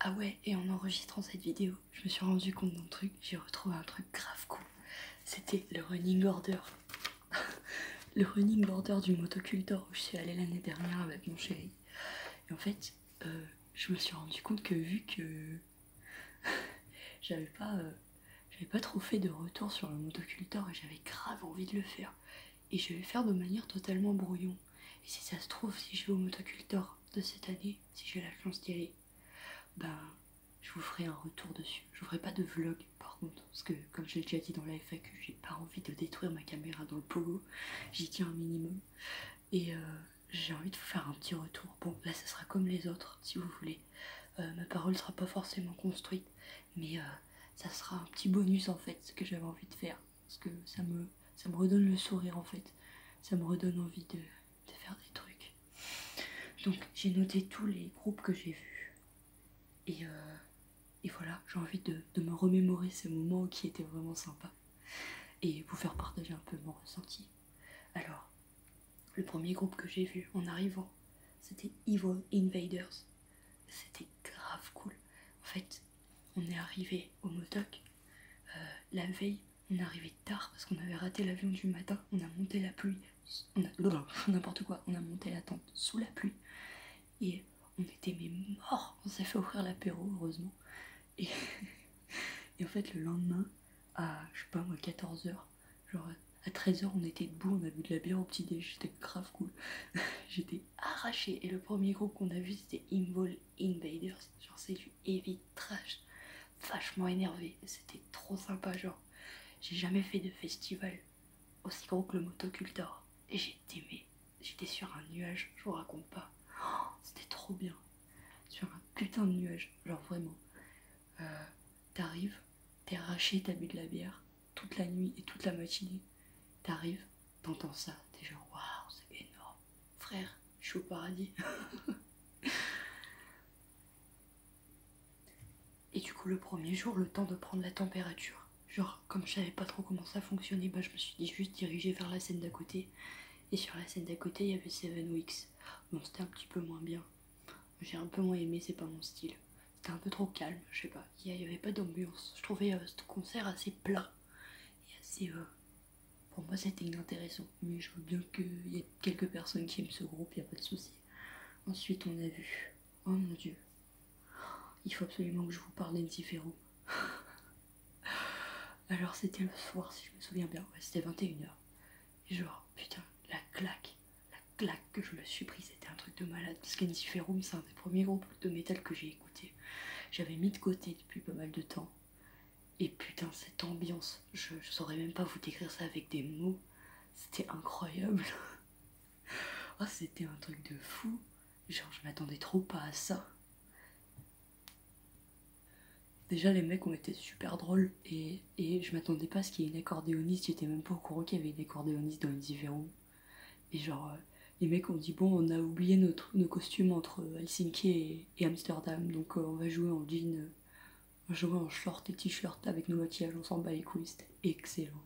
Ah ouais, et en enregistrant cette vidéo, je me suis rendu compte d'un truc, j'ai retrouvé un truc grave cool. C'était le running order. Le running order du motocultor où je suis allée l'année dernière avec mon chéri. Et en fait, je me suis rendu compte que vu que j'avais pas trop fait de retour sur le motocultor et j'avais grave envie de le faire. Et je vais le faire de manière totalement brouillon. Et si ça se trouve, si je vais au motocultor de cette année, si j'ai la chance d'y aller, ben je vous ferai un retour dessus. Je vous ferai pas de vlog par contre, parce que comme je l'ai déjà dit dans la FAQ, j'ai pas envie de détruire ma caméra dans le pogo, j'y tiens un minimum. Et j'ai envie de vous faire un petit retour. Bon, là ça sera comme les autres, si vous voulez. Ma parole sera pas forcément construite, mais ça sera un petit bonus en fait, ce que j'avais envie de faire. Parce que ça me redonne le sourire en fait. Ça me redonne envie de faire des trucs. Donc j'ai noté tous les groupes que j'ai vus. Et voilà, j'ai envie de me remémorer ces moments qui étaient vraiment sympas. Et vous faire partager un peu mon ressenti. Alors, le premier groupe que j'ai vu en arrivant, c'était Evil Invaders. C'était grave cool. En fait, on est arrivé au Modoc la veille, on est arrivé tard parce qu'on avait raté l'avion du matin, on a monté la pluie, n'importe quoi, on a monté la tente sous la pluie et on était mais morts, on s'est fait offrir l'apéro heureusement et, et en fait le lendemain à je sais pas moi 14h, genre à 13h on était debout, on a bu de la bière au petit déj, c'était grave cool. J'étais arrachée et le premier groupe qu'on a vu c'était Evil Invaders, genre c'est du heavy trash vachement énervé, c'était trop sympa, genre j'ai jamais fait de festival aussi gros que le motocultor et j'étais sur un nuage, je vous raconte pas, oh, c'était trop bien, sur un putain de nuage, genre vraiment. T'arrives, t'es arraché, t'as bu de la bière toute la nuit et toute la matinée, t'arrives, t'entends ça, t'es genre waouh c'est énorme, frère, je suis au paradis. Et du coup le premier jour, le temps de prendre la température, genre comme je savais pas trop comment ça fonctionnait, bah je me suis dit juste dirigé vers la scène d'à côté. Et sur la scène d'à côté il y avait Seven Weeks. Bon c'était un petit peu moins bien, j'ai un peu moins aimé, c'est pas mon style. C'était un peu trop calme, je sais pas, il y avait pas d'ambiance. Je trouvais ce concert assez plat et assez... pour moi c'était inintéressant, mais je veux bien qu'il y ait quelques personnes qui aiment ce groupe, il y a pas de souci. Ensuite on a vu... Oh mon dieu, il faut absolument que je vous parle d'Ensiferum. Alors c'était le soir si je me souviens bien, ouais, c'était 21h. Et genre putain, la claque que je me suis pris, c'était un truc de malade. Parce qu'Ensiferum c'est un des premiers groupes de métal que j'ai écouté. J'avais mis de côté depuis pas mal de temps. Et putain cette ambiance, je saurais même pas vous décrire ça avec des mots. C'était incroyable. Oh c'était un truc de fou. Genre je m'attendais trop pas à ça. Déjà les mecs ont été super drôles et je m'attendais pas à ce qu'il y ait une accordéoniste, j'étais même pas au courant qu'il y avait une accordéoniste dans Ensiferum. Et genre les mecs ont dit bon on a oublié nos costumes entre Helsinki et Amsterdam, donc on va jouer en jean, on va jouer en short et t-shirt avec nos maquillages, on s'en bat les couilles, c'était excellent.